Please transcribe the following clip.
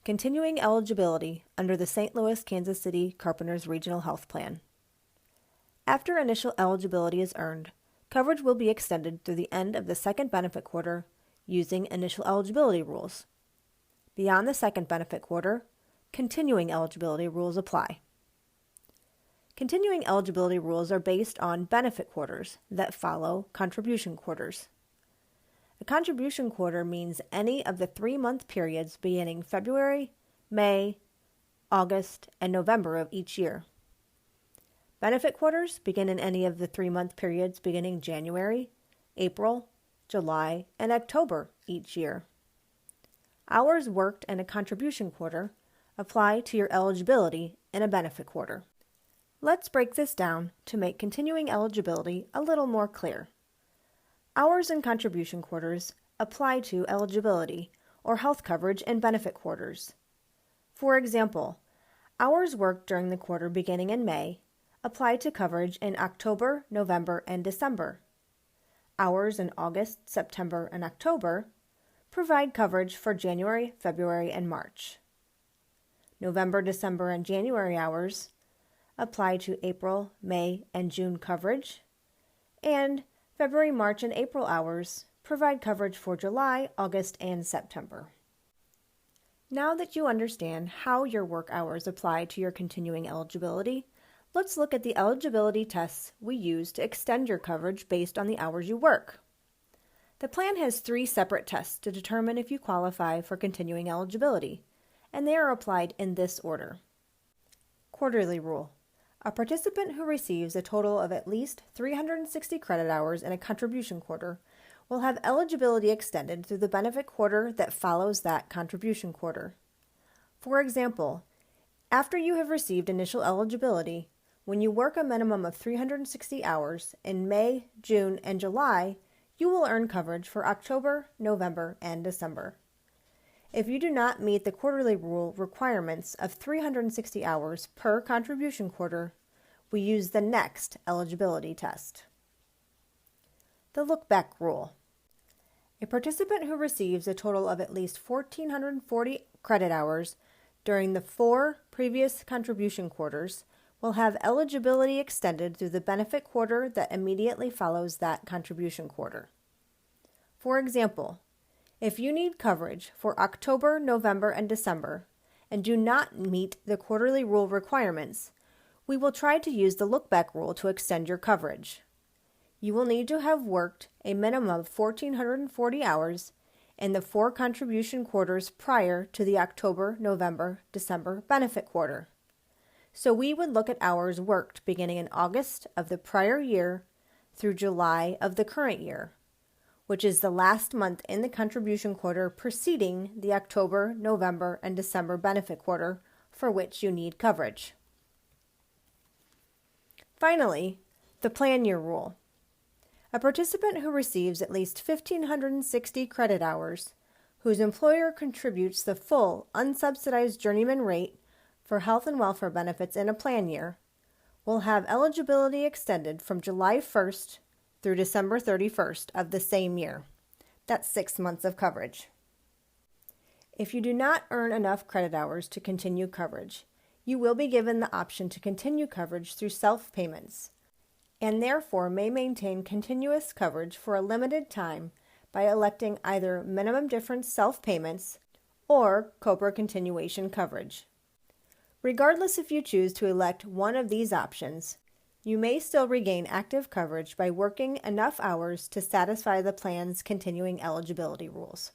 Continuing eligibility under the St. Louis, Kansas City Carpenters Regional Health Plan. After initial eligibility is earned, coverage will be extended through the end of the second benefit quarter using initial eligibility rules. Beyond the second benefit quarter, continuing eligibility rules apply. Continuing eligibility rules are based on benefit quarters that follow contribution quarters. A contribution quarter means any of the 3-month periods beginning February, May, August, and November of each year. Benefit quarters begin in any of the 3-month periods beginning January, April, July, and October each year. Hours worked in a contribution quarter apply to your eligibility in a benefit quarter. Let's break this down to make continuing eligibility a little more clear. Hours in contribution quarters apply to eligibility or health coverage in benefit quarters. For example, hours worked during the quarter beginning in May apply to coverage in October, November, and December. Hours in August, September, and October provide coverage for January, February, and March. November, December, and January hours apply to April, May, and June coverage, and February, March, and April hours provide coverage for July, August, and September. Now that you understand how your work hours apply to your continuing eligibility, let's look at the eligibility tests we use to extend your coverage based on the hours you work. The plan has 3 separate tests to determine if you qualify for continuing eligibility, and they are applied in this order. Quarterly rule. A participant who receives a total of at least 360 credit hours in a contribution quarter will have eligibility extended through the benefit quarter that follows that contribution quarter. For example, after you have received initial eligibility, when you work a minimum of 360 hours in May, June, and July, you will earn coverage for October, November, and December. If you do not meet the quarterly rule requirements of 360 hours per contribution quarter, we use the next eligibility test. The look-back rule. A participant who receives a total of at least 1,440 credit hours during the 4 previous contribution quarters will have eligibility extended through the benefit quarter that immediately follows that contribution quarter. For example, if you need coverage for October, November, and December, and do not meet the quarterly rule requirements, we will try to use the look-back rule to extend your coverage. You will need to have worked a minimum of 1,440 hours in the 4 contribution quarters prior to the October, November, December benefit quarter. So we would look at hours worked beginning in August of the prior year through July of the current year, which is the last month in the contribution quarter preceding the October, November, and December benefit quarter for which you need coverage. Finally, the plan year rule. A participant who receives at least 1,560 credit hours, whose employer contributes the full unsubsidized journeyman rate for health and welfare benefits in a plan year, will have eligibility extended from July 1st through December 31st of the same year. That's 6 months of coverage. If you do not earn enough credit hours to continue coverage, you will be given the option to continue coverage through self-payments, and therefore may maintain continuous coverage for a limited time by electing either minimum difference self-payments or COBRA continuation coverage. Regardless if you choose to elect one of these options, you may still regain active coverage by working enough hours to satisfy the plan's continuing eligibility rules.